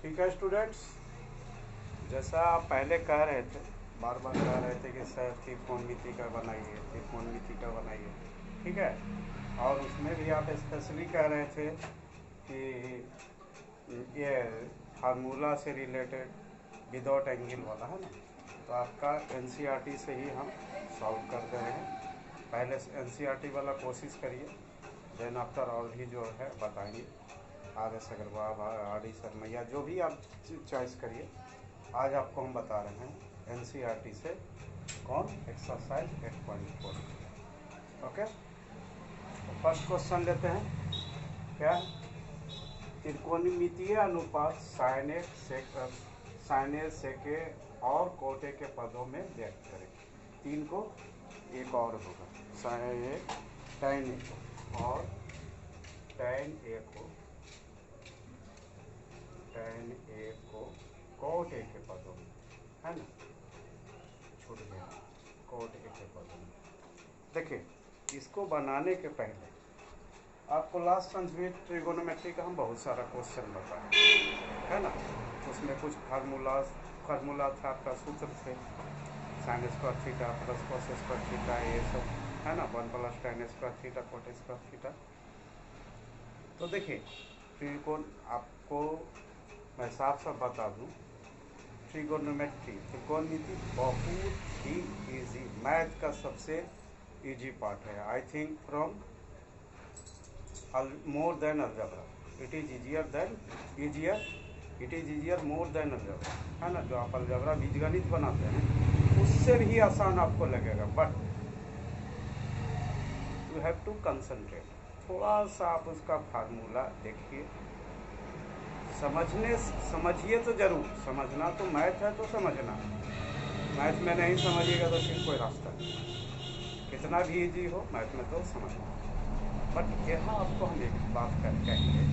ठीक है स्टूडेंट्स, जैसा आप पहले कह रहे थे, बार बार कह रहे थे कि सर त्रिकोणमिति का बनाइए, त्रिकोणमिति का बनाइए, ठीक है। और उसमें भी आप स्पेशली कह रहे थे कि ये फार्मूला से रिलेटेड विदाउट एंगल वाला है ना, तो आपका एनसीईआरटी से ही हम सॉल्व कर दे रहे हैं। पहले एनसीईआरटी वाला कोशिश करिए, देन आफ्टर और भी जो है बताएंगे। आर.एस. अग्रवाल, आर.डी. शर्मा या जो भी आप चॉइस करिए। आज आपको हम बता रहे हैं एनसीईआरटी से कौन एक्सरसाइज 8.4। ओके, तो फर्स्ट क्वेश्चन लेते हैं। क्या? त्रिकोणमितीय अनुपात साइन ए सेके और कोटे के पदों में व्यक्त करें। 3 को एक और होगा, साइन ए टैन ए और टैन ए को कोट ए के पदों में, है ना, छूट गया, कोट ए के पदों में। देखिए, इसको बनाने के पहले आपको लास्ट संस्कृत ट्रिगोनोमेट्री का हम बहुत सारा क्वेश्चन बताए, है ना। उसमें कुछ फार्मूला था, आपका सूत्र थे, sine square theta plus cos square theta, ये सब है ना, 1 + tan square theta coat square theta. तो देखिए, त्रिकोण आपको मैं साफ साफ बता दूं, ट्रिगोनोमेट्री त्रिकोणमिति बहुत ही इजी, मैथ का सबसे इजी पार्ट है। I think from more than algebra it is easier more than algebra, है ना। जो आप अलजेब्रा बीजगणित बनाते हैं उससे भी आसान आपको लगेगा, but you have to concentrate. थोड़ा सा आप उसका फार्मूला देखिए, समझिए तो जरूर, समझना तो मैथ है तो समझना। मैथ में नहीं समझिएगा तो फिर कोई रास्ता नहीं, कितना भी इजी हो मैथ में तो समझना। बट यहाँ आपको हम एक बात कहेंगे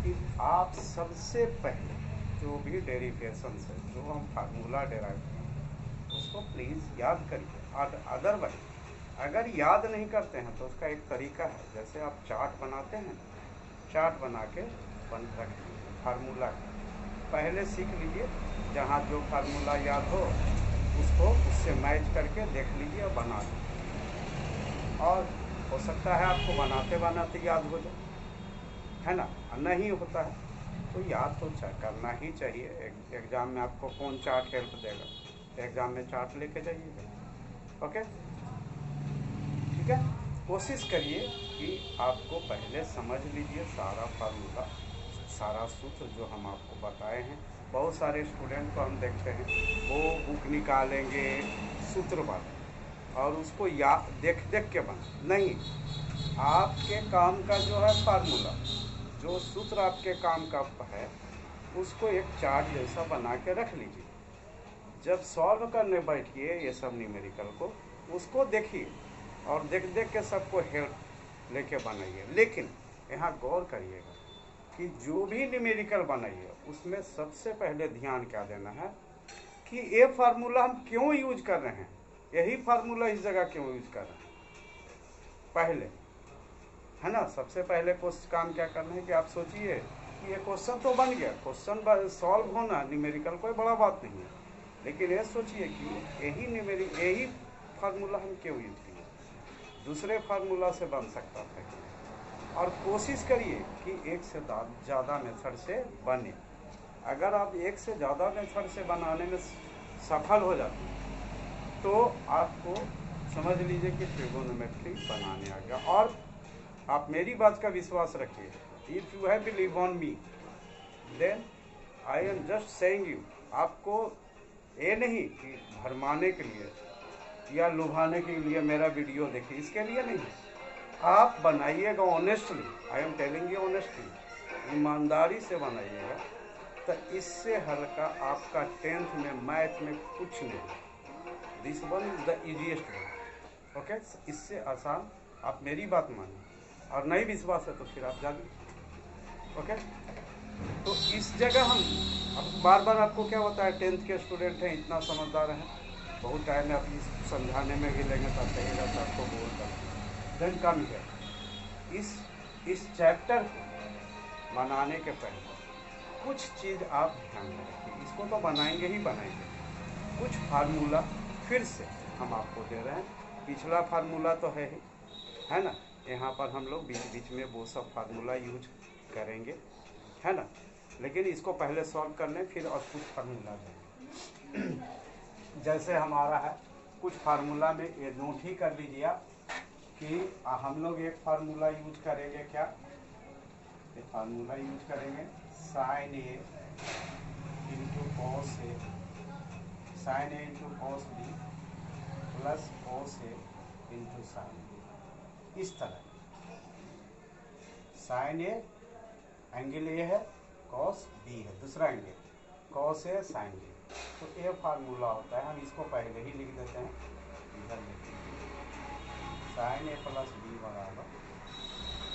कि आप सबसे पहले जो भी डेरिवेशन से जो हम फार्मूला डेराइव करें उसको प्लीज़ याद करिए। अदरवाइज अगर याद नहीं करते हैं तो उसका एक तरीका है, जैसे आप चार्ट बनाते हैं, चार्ट बना के बन रख लीजिए फार्मूला पहले सीख लीजिए, जहाँ जो फार्मूला याद हो उसको उससे मैच करके देख लीजिए और बना लीजिए। और हो सकता है आपको बनाते बनाते याद हो जाए, है ना। नहीं होता है तो याद तो करना ही चाहिए। एग्ज़ाम में आपको कौन चार्ट हेल्प देगा, एग्ज़ाम में चार्ट लेके जाइएगा। ओके, ठीक है। कोशिश करिए कि आपको पहले समझ लीजिए सारा फार्मूला, सारा सूत्र जो हम आपको बताए हैं। बहुत सारे स्टूडेंट को हम देखते हैं वो बुक निकालेंगे सूत्र वाले और उसको देख के बना नहीं। आपके काम का जो है फार्मूला, जो सूत्र आपके काम का है, उसको एक चार्ट जैसा बना के रख लीजिए। जब सॉल्व करने बैठिए ये सब न्यूमेरिकल को, उसको देखिए और देख के सबको हेल्प लेके बनाइए। लेकिन यहाँ गौर करिएगा कि जो भी न्यूमेरिकल बनाइए उसमें सबसे पहले ध्यान क्या देना है कि ये फार्मूला हम क्यों यूज कर रहे हैं, यही फार्मूला इस जगह क्यों यूज कर रहे हैं पहले, है ना। सबसे पहले काम क्या करना है कि आप सोचिए कि ये क्वेश्चन तो बन गया, क्वेश्चन सॉल्व होना न्यूमेरिकल कोई बड़ा बात नहीं है, लेकिन ये सोचिए कि यही फार्मूला हम क्यों यूज किए, दूसरे फार्मूला से बन सकता था। और कोशिश करिए कि एक से ज़्यादा मेथड से बने। अगर आप एक से ज़्यादा मेथड से बनाने में सफल हो जाते हैं तो आपको समझ लीजिए कि ट्रिगोनोमेट्री बनाने आ गया। और आप मेरी बात का विश्वास रखिए, if you have believe on me then I am just saying you. आपको ये नहीं कि भरमाने के लिए या लुभाने के लिए मेरा वीडियो देखिए, इसके लिए नहीं। आप बनाइएगा honestly, I am telling you honestly, ईमानदारी से बनाइएगा, तो इससे हल्का आपका 10th में मैथ में कुछ नहीं। This one is the easiest one. Okay, इससे आसान आप मेरी बात मानिए, और नहीं विश्वास है तो फिर आप जानिए। ओके, तो इस जगह हम अब बार आपको क्या होता है, 10th के स्टूडेंट हैं, इतना समझदार हैं, बहुत टाइम है, आप इस समझाने में भी लेंगे तब कहिएगा तो आपको बोल कर देन कम है। इस चैप्टर को बनाने के पहले कुछ चीज़ आप ध्यान में रखिए, इसको तो बनाएंगे ही बनाएंगे। कुछ फार्मूला फिर से हम आपको दे रहे हैं, पिछला फार्मूला तो है ही, है ना। यहाँ पर हम लोग बीच बीच में वो सब फार्मूला यूज करेंगे, है ना। लेकिन इसको पहले सॉल्व कर लें, फिर और कुछ फार्मूला देंगे। जैसे हमारा है कुछ फार्मूला में ये नोट ही कर लीजिए आप कि हम लोग एक फार्मूला यूज करेंगे, क्या ये फार्मूला यूज करेंगे, sine A into cos A, sine A into cos B plus cos A into sine B. इस तरह साइन ए एंगल ए है, कॉस बी है दूसरा angle, cos A sine B, तो ये फार्मूला होता है। हम इसको पहले ही लिख देते हैं, इधर लिख साइन ए प्लस बी बराबर,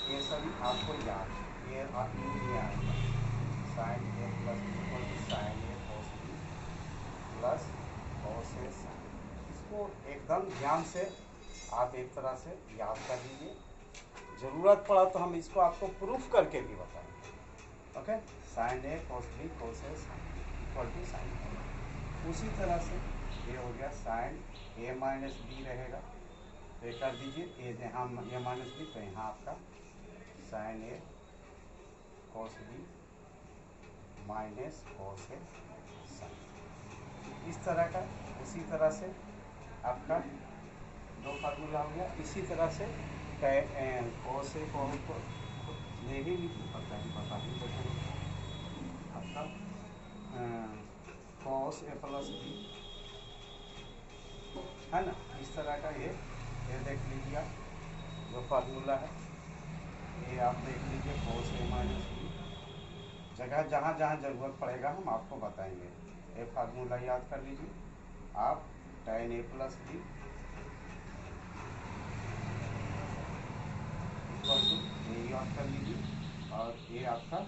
ये सभी आपको याद, ये आएगा sign A plus B sign A cos B plus cos A sign. इसको एकदम ध्यान से आप एक तरह से याद कर लीजिए, ज़रूरत पड़ा तो हम इसको आपको प्रूफ करके भी बताएंगे। Okay, sine A cos B cos A sine equal to sine A. उसी तरह से ये हो गया साइन ए माइनस बी रहेगा, तो कर दीजिए ये यहाँ ए माइनस बी, तो यहाँ आपका sign A cos B minus cos A sign, इस तरह का। उसी तरह से आपका दो फार्मूला हो गया। इसी तरह से कॉस ए को ले ही पता ही आपका कॉस ए प्लस बी, है ना। इस तरह का ये देख लीजिए आप जो फार्मूला है, ये आप देख लीजिए कॉस ए माइनस बी। जगह जहाँ जहाँ ज़रूरत पड़ेगा हम आपको बताएंगे। ये फार्मूला याद कर लीजिए आप, tan A plus B equal to ये याद कर लीजिए, और ये आपका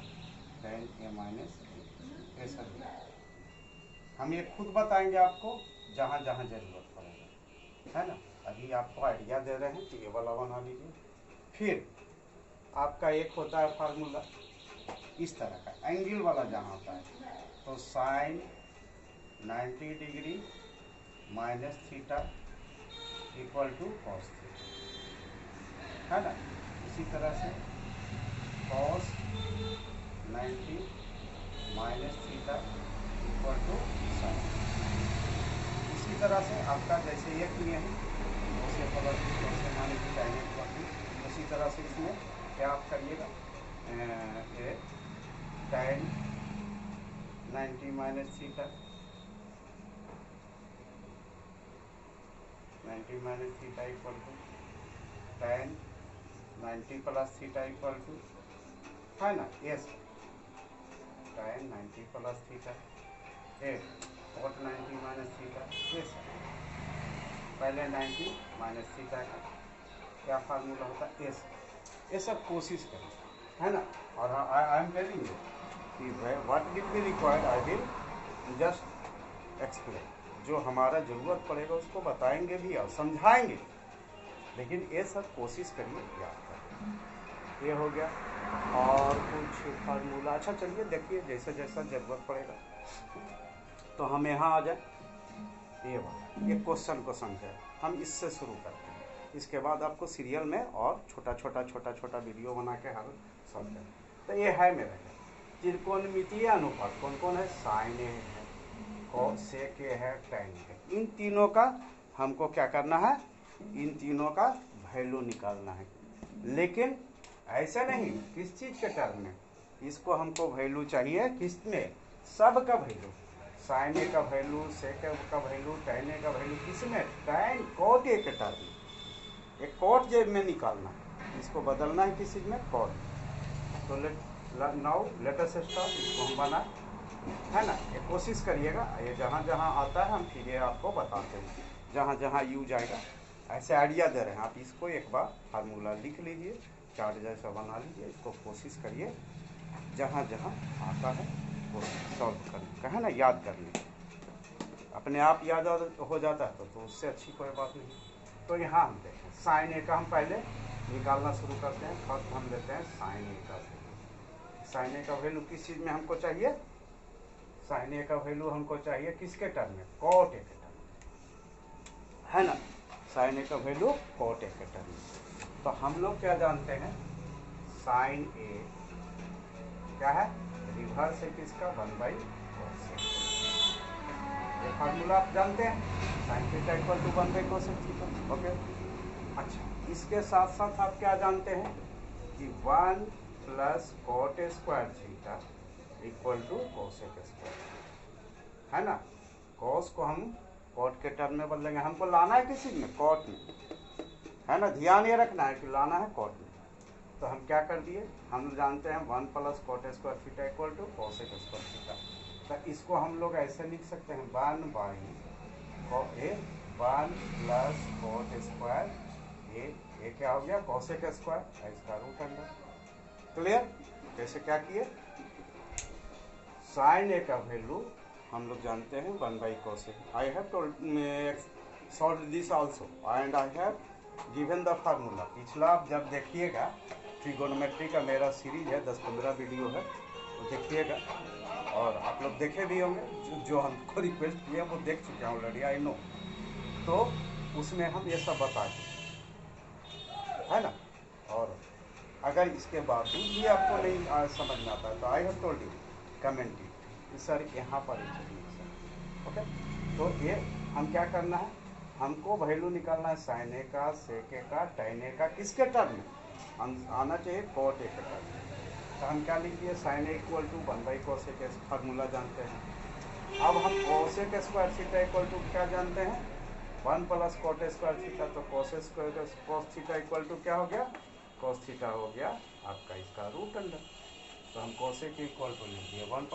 tan ए माइनस बी, ऐसा भी हम ये खुद बताएंगे आपको जहाँ जहाँ ज़रूरत पड़ेगा, है ना। अभी आपको आइडिया दे रहे हैं कि ये वाला बना लीजिए। फिर आपका एक होता है फार्मूला इस तरह का, एंगल वाला जहाँ होता है, तो sine 90 degree minus theta equal to cos theta, है ना। इसी तरह से cos 90 minus theta equal to sine. इसी तरह से आपका जैसे ये किए हैं उसे प्लस से माइनस थीटा इक्वल टू, उसी तरह से इसमें क्या आप करिएगा, ये tan 90 minus theta 90 minus theta equal to tan 90 plus theta equal to, है ना। Yes, tan 90 plus theta cot 90 minus theta, yes. पहले 90 माइनस थीटा का क्या फार्मूला होता है, यस। ये सब कोशिश करें, है ना। और आई एम टेलिंग यू कि what will be required, I will just explain. जो हमारा ज़रूरत पड़ेगा उसको बताएंगे भी और समझाएंगे, लेकिन ये सब कोशिश करिए याद करें। ये हो गया, और कुछ फार्मूला। अच्छा चलिए देखिए, जैसा जैसा ज़रूरत पड़ेगा तो हम यहाँ आ जाए। ये क्वेश्चन को समझे, हम इससे शुरू करते हैं, इसके बाद आपको सीरियल में और छोटा छोटा वीडियो बना के हल सॉल्व करें। तो ये है मेरा त्रिकोणमितीय अनुपात कौन कौन है, साइन ए है, कोसेक ए है, टैन है। इन तीनों का हमको क्या करना है, इन तीनों का वैल्यू निकालना है। लेकिन ऐसे नहीं किस चीज़ के टर्म में, इसको हमको वैल्यू चाहिए किस में, सब का वैल्यू, साइन ए का वैल्यू, सेक का वैल्यू, टैन ए का वैल्यू, किस में, टैन कॉट ए के टर्म में। एक कॉट जेब में निकालना है, इसको बदलना है किस चीज़ में, कॉट। तो नाउ लेट अस स्टार्ट, इसको हम बना, है ना। ये कोशिश करिएगा, ये जहाँ जहाँ आता है हम फिर ये आपको बताते हैं, जहाँ जहाँ यूज आएगा ऐसे आइडिया दे रहे हैं। आप इसको एक बार फार्मूला लिख लीजिए, चार्ट जैसा बना लीजिए, इसको कोशिश करिए जहाँ जहाँ आता है वो सॉल्व करने का, है ना, याद करने। अपने आप याद हो जाता है तो उससे अच्छी कोई बात नहीं। तो यहाँ हम देखें साइन ए का हम पहले निकालना शुरू करते हैं। फर्स्ट हम लेते हैं साइन ए का, साइन ए का वैल्यू किस चीज़ में हमको चाहिए? साइन ए का वैल्यू हमको चाहिए किसके टर्म में? कॉट ए के टर्म में, है ना। साइन ए का वैल्यू कॉट ए के टर्म में। तो हम लोग क्या जानते हैं? साइन ए क्या है? रिवर्स है किसका? 1/cos। ये फार्मूला आप जानते हैं, sine theta equal to 1/cos theta. Okay, अच्छा, इसके साथ साथ आप क्या जानते हैं कि 1 + cot square theta equal to cosec square, है ना। cos को हम cot के टर्म में बदलेंगे, हमको लाना है किसी में? cot में, है ना। ध्यान ये रखना है कि लाना है cot में। तो हम क्या कर दिए? हम जानते हैं 1 + cot square theta equal to cosec square theta. तो इसको हम लोग ऐसे लिख सकते हैं 1 + cot स्क्वायर ये क्या हो गया? cosec स्क्वायर, इसका रूट अंडर। क्लियर? कैसे क्या किए? साइन ए का वैल्यू हम लोग जानते हैं 1/cos A. I have told solve this also and I have given the formula. पिछला आप जब देखिएगा, ट्रिगोनोमेट्री का मेरा सीरीज है, 10-15 वीडियो है, तो देखिएगा। और आप लोग देखे भी होंगे, जो हमको रिक्वेस्ट किए वो देख चुके हैं ऑलरेडी, आई नो। तो उसमें हम ये सब बता चुके, है ना। और अगर इसके बावजूद भी आपको नहीं समझ में आता है तो I have told you comment sir यहाँ पर ओके। तो ये हम क्या करना है? हमको वैल्यू निकालना है साइन ए का, सेक ए का, टैन ए का, किसके टर्म में? हम आना चाहिए कॉट ए के टर्म में। तो हम क्या लिख दिए? Sine A equal to 1/cos A, formula जानते हैं। अब हम cosec square theta equal to क्या जानते हैं? 1 + cot स्क्वायर थीटा। तो cos थीटा इक्वल टू क्या हो गया? cos थीटा हो गया आपका इसका रूट अंडर। तो हम cosec इक्वल टू लिख दिए 1 +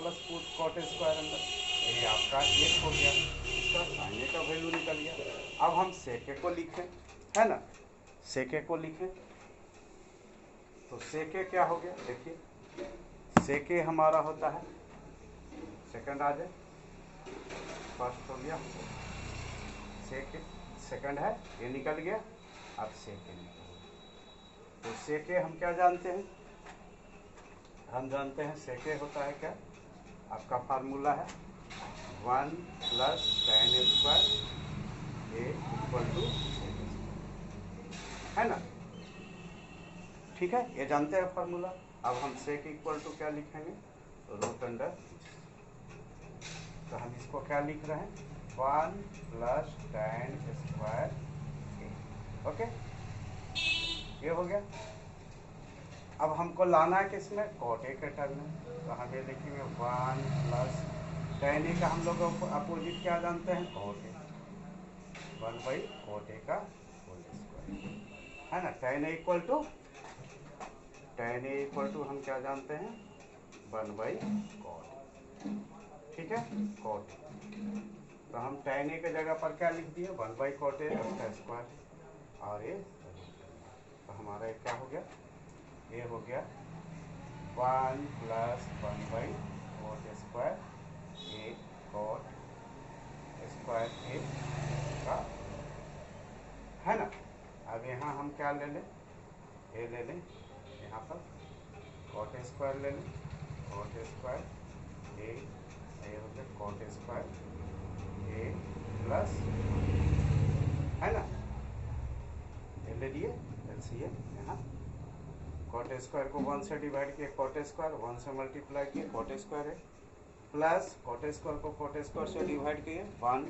cot स्क्वायर अंडर। ये आपका 1 हो गया, इसका साइन ए का वैल्यू निकल गया। अब हम सेक ए को लिखें, है ना। सेक ए को लिखें तो सेक ए क्या हो गया? देखिए, सेक ए हमारा होता है, सेकंड आ जाए, फर्स्ट हो गया, सेकंड है, ये निकल गया। अब सेक ए निकल गया। तो सेक ए हम क्या जानते हैं? हम जानते हैं सेक ए होता है क्या? आपका फार्मूला है 1 + tan A square A equal to, है ना। ठीक है, ये जानते हैं फार्मूला। अब हम सेक इक्वल टू क्या लिखेंगे? Root under. तो हम इसको क्या लिख रहे हैं? 1 + tan स्क्वायर ए। ओके, ये हो गया। अब हमको लाना है किसमें? कॉट ए के टर्म में। तो हम ये लिखेंगे 1 + tan ए का हम लोग अपोजिट क्या जानते हैं? कॉट ए, 1/cot ए का होल स्क्वायर, है ना। tan ए इक्वल टू हम क्या जानते हैं? 1/cot। ठीक है, cot। तो हम tan ए के जगह पर क्या लिख दिए? 1/cot ए उसका स्क्वायर, और ये तो हमारा क्या हो गया? ये हो गया 1 + 1/cot स्क्वायर ए cot स्क्वायर ए का, है ना। अब यहाँ हम क्या ले लें? ए ले लें, यहाँ पर cot स्क्वायर ले लें, cot स्क्वायर ए, ये हो गया cot स्क्वायर ए प्लस, है ना, ये ले लिए एलसीएम। यहाँ cot स्क्वायर को 1 से डिवाइड किए, cot स्क्वायर 1 से मल्टीप्लाई किए, cot स्क्वायर है, प्लस cot स्क्वायर को cot स्क्वायर से डिवाइड किए 1,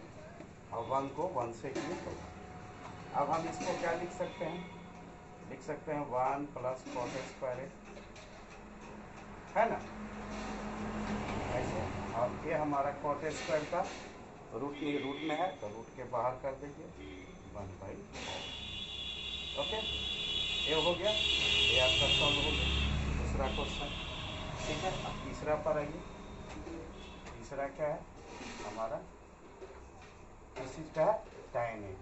और 1 को 1 से किए तो। अब हम इसको क्या लिख सकते हैं? लिख सकते हैं 1 + cot स्क्वायर है ना, ऐसे। और ये हमारा cot स्क्वायर का रूट में है, तो रूट के बाहर कर दीजिए 1/cot। ओके, ये हो गया, ये आपका सॉल्व हो गया दूसरा क्वेश्चन। ठीक है, अब तीसरा पर आइए। तीसरा क्या है हमारा? किस चीज़ का है? tan ए।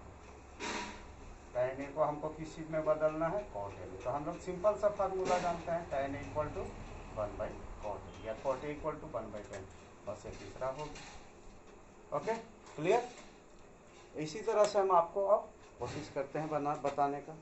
tan ए को हमको किस चीज़ में बदलना है? cot ए में। तो हम लोग सिंपल सा फार्मूला जानते हैं, tan A equal to 1/cot A, या cot A equal to 1/tan। बस ये तीसरा हो गया। Okay, clear? इसी तरह से हम आपको अब कोशिश करते हैं बताने का।